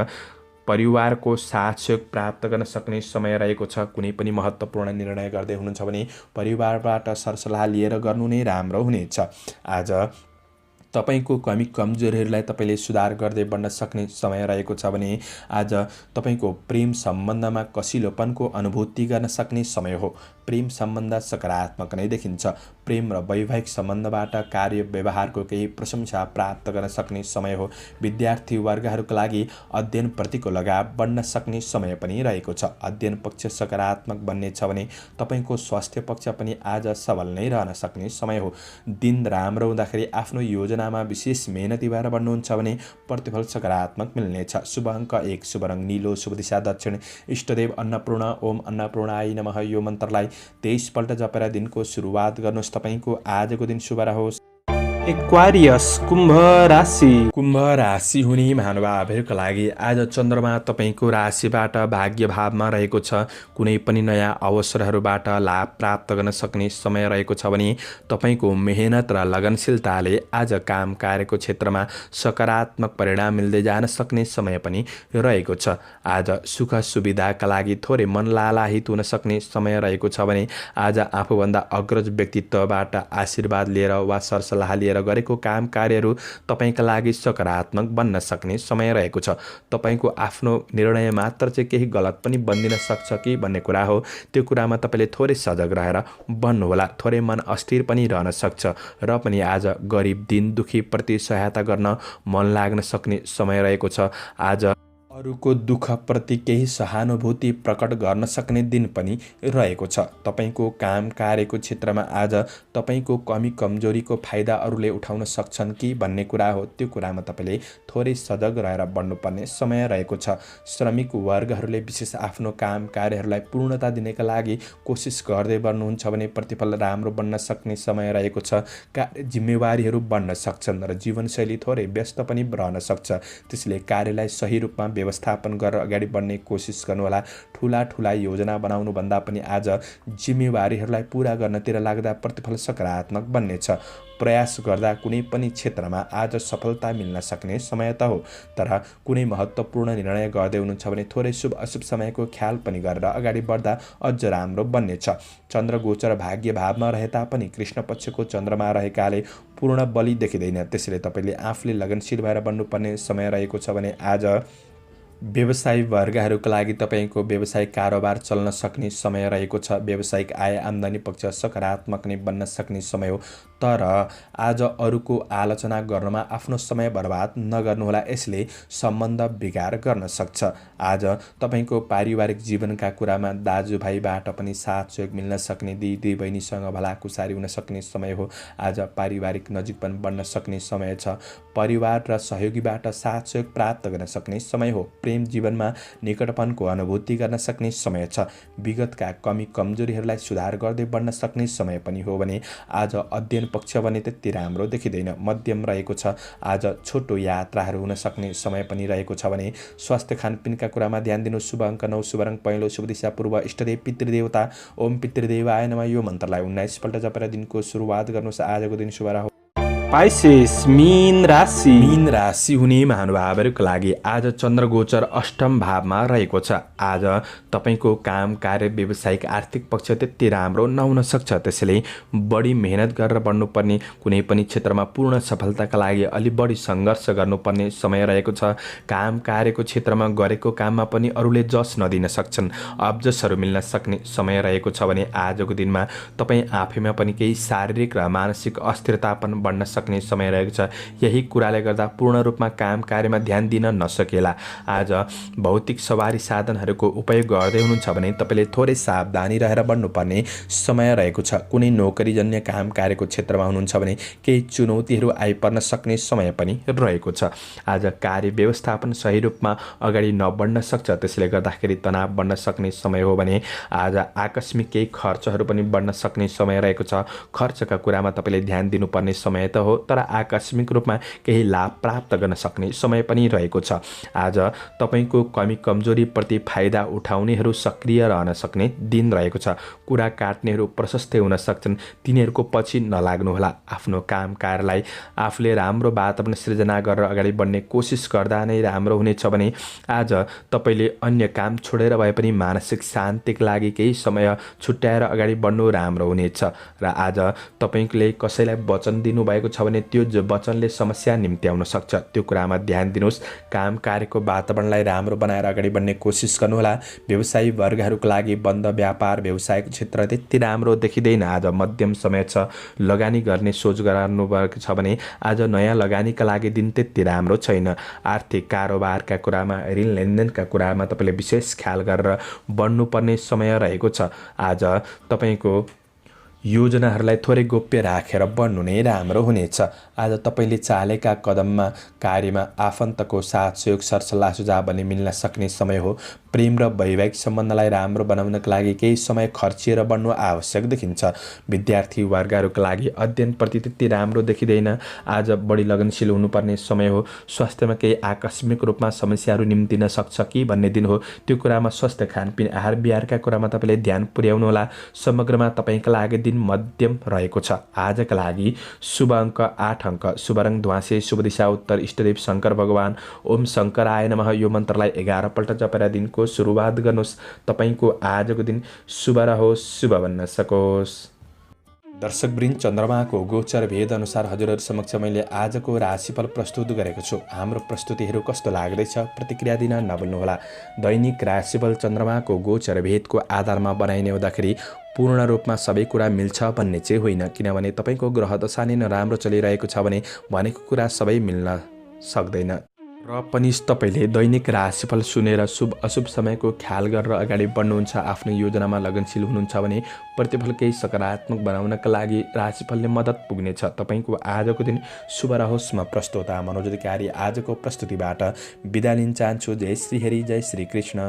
परिवारको साथ सहयोग प्राप्त गर्न सक्ने समय रहेको छ। कुनै पनि महत्त्वपूर्ण निर्णय गर्दै हुनुहुन्छ भने परिवारबाट सरसल्लाह लिएर गर्नु नै राम्रो हुनेछ। आज तपाईको कमी कमजोरीहरूलाई तपाईले सुधार गर्दै बढ्न सक्ने समय रहेको छ भने आज तपाईको प्रेम सम्बन्धमा कसिलोपनको अनुभूति गर्न सक्ने समय हो। प्रेम सम्बन्ध सकारात्मक नै देखिन्छ। प्रेम र वैवाहिक सम्बन्धबाट कार्य व्यवहारको केही प्रशंसा प्राप्त गर्न सक्ने समय हो। विद्यार्थी वर्गहरूका लागि अध्ययनप्रतिको लगाव बढ्न सक्ने समय पनि रहेको छ। अध्ययन पक्ष सकारात्मक बन्नेछ भने तपाईको स्वास्थ्य पक्ष पनि आज सबल नै रहन सक्ने समय हो। दिन राम्रो हुँदाखेरि आफ्नो योजनामा विशेष मेहनती भएर बढ्नुहुन्छ भने प्रतिफल सकारात्मक मिल्नेछ। शुभ अङ्क 1, शुभ रङ नीलो, शुभ दिशा दक्षिण, इष्टदेव अन्नपूर्ण, ओम अन्नपूर्णाय नमः यो मन्त्रलाई 23 पल्ट जपेर दिनको सुरुवात गर्नुहोस्। तपाईको आजको दिन शुभ रहोस्। एक्वारियस कुम्भ राशि। कुम्भ राशि हुने महानुभावहरूका लागि आज चन्द्रमा तपाईको राशिबाट भाग्य भावमा रहेको छ। कुनै पनि नयाँ अवसरहरूबाट लाभ प्राप्त गर्न सक्ने समय रहेको छ भने तपाईको मेहनत र लगनशीलताले आज काम कार्यको क्षेत्रमा सकारात्मक परिणाम मिल्दै जान सक्ने समय पनि रहेको छ। आज सुख सुविधाका लागि थोरै मन लालाहित हुन सक्ने समय रहेको छ भने आज आफूभन्दा अग्रज व्यक्तित्वबाट आशीर्वाद लिएर वा सरसल्लाह लिएर गरेको काम कार्यहरू तपाईका लागि सकारात्मक बन्न सक्ने समय रहेको छ। तपाईको आफ्नो निर्णय मात्र चाहिँ केही गलत पनि बनिदिन सक्छ कि भन्ने कुरा हो। त्यो कुरामा तपाईले थोरै सजग रहेर बन्नुहोला। थोरै मन अस्थिर पनि रहन सक्छ र पनि आज गरिब दिन दुखी प्रति सहायता गर्न मन लाग्न सक्ने समय रहेको छ। आज अरूको दुःखप्रति केही सहानुभूति प्रकट गर्न सक्ने दिन पनि रहेको छ। तपाईको काम कार्यको क्षेत्रमा आज तपाईको कमी कमजोरीको फाइदा अरूले उठाउन सक्छन् कि भन्ने कुरा हो। त्यो कुरामा तपाईले थोरै सजग रहेर बढ्नुपर्ने समय रहेको छ। श्रमिक वर्गहरूले विशेष आफ्नो काम कार्यहरूलाई पूर्णता दिनका लागि कोसिस गर्दै बढ्नुहुन्छ भने प्रतिफल राम्रो बन्न सक्ने समय रहेको छ। कार्य जिम्मेवारीहरू बढ्न सक्छन् र जीवनशैली थोरै व्यस्त पनि रहन सक्छ। त्यसले कार्यलाई सही रूपमा व्यवस्थापन गरेर अगाडि बढ्ने कोसिस गर्नुहोला। ठुला योजना बनाउनुभन्दा पनि आज जिम्मेवारीहरूलाई पूरा गर्नतिर लाग्दा प्रतिफल सकारात्मक बन्नेछ। प्रयास गर्दा कुनै पनि क्षेत्रमा आज सफलता मिल्न सक्ने समय त हो, तर कुनै महत्त्वपूर्ण निर्णय गर्दै हुनुहुन्छ भने थोरै शुभ अशुभ समयको ख्याल पनि गरेर अगाडि बढ्दा अझ राम्रो बन्नेछ। चन्द्र गोचर भाग्य भावमा रहे तापनि कृष्ण पक्षको चन्द्रमा रहेकाले पूर्ण बलि देखिँदैन। त्यसैले तपाईले आफूले लगनशील भएर बन्नुपर्ने समय रहेको छ भने आज व्यवसायी वर्गहरूका लागि तपाईको व्यवसायिक कारोबार चल्न सक्ने समय रहेको छ। व्यावसायिक आय आम्दानी पक्ष सकारात्मक नै बन्न सक्ने समय हो, तर आज अरूको आलोचना गर्नमा आफ्नो समय बर्बाद नगर्नुहोला। यसले सम्बन्ध बिगार गर्न सक्छ। आज तपाईको पारिवारिक जीवनका कुरामा दाजुभाइबाट पनि साथ सहयोग मिल्न सक्ने, दिदी बहिनीसँग भलाकुसारी हुन सक्ने समय हो। आज पारिवारिक नजिकपन बन्न सक्ने समय छ। परिवार र सहयोगीबाट साथ सहयोग प्राप्त गर्न सक्ने समय हो। प्रेम जीवनमा निकटपनको अनुभूति गर्न सक्ने समय छ। विगतका कमी कमजोरीहरूलाई सुधार गर्दै बढ्न सक्ने समय पनि हो भने आज अध्ययन पक्ष भने त्यति राम्रो देखिँदैन, मध्यम रहेको छ। आज छोटो यात्राहरू हुन सक्ने समय पनि रहेको छ भने स्वास्थ्य खानपिनका कुरामा ध्यान दिनु। शुभ अङ्क 9, शुभ रङ पहेँलो, शुभ दिशा पूर्व, इष्टदेव पितृदेवता ओम पितृदेवाय नमः यो मन्त्रलाई 19 पल्ट जपेर दिनको सुरुवात गर्नुहोस्। आजको दिन शुभ रहोस्। पाइसेस मीन राशि। मीन राशि हुने महानुभावहरूका लागि आज चन्द्र गोचर अष्टम भावमा रहेको छ। आज तपाईको काम कार्य व्यावसायिक आर्थिक पक्ष त्यति राम्रो नहुन सक्छ। त्यसैले बढी मेहनत गरेर बढ्नुपर्ने, कुनै पनि क्षेत्रमा पूर्ण सफलताका लागि अलि बढी सङ्घर्ष गर्नुपर्ने समय रहेको छ। काम कार्यको क्षेत्रमा गरेको काममा पनि अरूले जस नदिन सक्छन्, अब्जसहरू मिल्न सक्ने समय रहेको छ भने आजको दिनमा तपाईँ आफैमा पनि केही शारीरिक र मानसिक अस्थिरता पनि बढ्न सक्छ। सक्ने समय रहेको छ। यही कुराले गर्दा पूर्ण रूपमा काम कार्यमा ध्यान दिन नसकेला। आज भौतिक सवारी साधनहरूको उपयोग गर्दै हुनुहुन्छ भने तपाईँले थोरै सावधानी रहेर बढ्नुपर्ने समय रहेको छ। कुनै नोकरीजन्य काम कार्यको क्षेत्रमा हुनुहुन्छ भने केही चुनौतीहरू आइपर्न सक्ने समय पनि रहेको छ। आज कार्य व्यवस्थापन सही रूपमा अगाडि नबढ्न सक्छ, त्यसले गर्दाखेरि तनाव बढ्न सक्ने समय हो भने आज आकस्मिक केही खर्चहरू पनि बढ्न सक्ने समय रहेको छ। खर्चका कुरामा तपाईँले ध्यान दिनुपर्ने समय त हो, तर आकस्मिक रूपमा केही लाभ प्राप्त गर्न सक्ने समय पनि रहेको छ। आज तपाईँको कमी कमजोरीप्रति फाइदा उठाउनेहरू सक्रिय रहन सक्ने दिन रहेको छ। कुरा काट्नेहरू प्रशस्तै हुन सक्छन्, तिनीहरूको पछि नलाग्नुहोला। आफ्नो काम कार्यलाई आफूले राम्रो वातावरण सृजना गरेर अगाडि बढ्ने कोसिस गर्दा नै राम्रो हुनेछ भने आज तपाईँले अन्य काम छोडेर भए पनि मानसिक शान्तिका लागि केही समय छुट्याएर अगाडि बढ्नु राम्रो हुनेछ। र आज तपाईँले कसैलाई वचन दिनुभएको छ भने त्यो वचनले समस्या निम्त्याउन सक्छ, त्यो कुरामा ध्यान दिनुहोस्। काम कार्यको वातावरणलाई राम्रो बनाएर अगाडि बढ्ने कोसिस गर्नुहोला। व्यवसायी वर्गहरूको लागि बन्द व्यापार व्यवसायको क्षेत्र त्यति राम्रो देखिँदैन। आज मध्यम समय छ, लगानी गर्ने सोच गर्नुभएको छ भने आज नयाँ लगानीका लागि दिन त्यति राम्रो छैन। आर्थिक कारोबारका कुरामा, ऋण लेनदेनका कुरामा तपाईँले विशेष ख्याल गरेर बढ्नुपर्ने समय रहेको छ। आज तपाईँको योजनाहरूलाई थोरै गोप्य राखेर बढ्नु नै राम्रो हुनेछ। आज तपाईँले चालेका कदममा कार्यमा आफन्तको साथ सहयोग सरसल्लाह सुझाव पनि मिल्न सक्ने समय हो। प्रेम र वैवाहिक सम्बन्धलाई राम्रो बनाउनका लागि केही समय खर्चिएर बढ्नु आवश्यक देखिन्छ। विद्यार्थी वर्गहरूका लागि अध्ययनप्रति त्यति राम्रो देखिँदैन। आज बढी लगनशील हुनुपर्ने समय हो। स्वास्थ्यमा केही आकस्मिक रूपमा समस्याहरू निम्तिन सक्छ कि भन्ने दिन हो। त्यो कुरामा स्वास्थ्य, खानपिन, आहार विहारका कुरामा तपाईँले ध्यान पुर्याउनुहोला। समग्रमा तपाईँका लागि दिन मध्यम रहेको छ। आजका लागि शुभ अङ्क 8 अङ्क, शुभ रङ ध्वाँसे, शुभ दिशा उत्तर, इष्टदेव शङ्कर भगवान। ओम शङ्कराय नमः। यो मन्त्रलाई 11 पल्ट जपेर दिनको सुरुवात गर्नुहोस्। तपाईँको आजको दिन शुभ रहोस्, शुभ बन्न सकोस्। दर्शकवृन्द, चन्द्रमाको गोचर भेद अनुसार हजुरहरू समक्ष मैले आजको राशिफल प्रस्तुत गरेको छु। हाम्रो प्रस्तुतिहरू कस्तो लाग्दैछ प्रतिक्रिया दिन नभुल्नुहोला। दैनिक राशिफल चन्द्रमाको गोचर भेदको आधारमा बनाइने हुँदाखेरि पूर्ण रूपमा सबै कुरा मिल्छ भन्ने चाहिँ होइन, किनभने तपाईँको ग्रह दशा नै नराम्रो चलिरहेको छ भने भनेको कुरा सबै मिल्न सक्दैन। र पनि तपाईँले दैनिक राशिफल सुनेर शुभ अशुभ समयको ख्याल गरेर अगाडि बढ्नुहुन्छ, आफ्नो योजनामा लगनशील हुनुहुन्छ भने प्रतिफल केही सकारात्मक बनाउनका लागि राशिफलले मद्दत पुग्नेछ। तपाईँको आजको दिन शुभ रहोस्। म प्रस्तोता मनोज अधिकारी आजको प्रस्तुतिबाट बिदा लिन चाहन्छु। जय श्री हरि, जय श्री कृष्ण।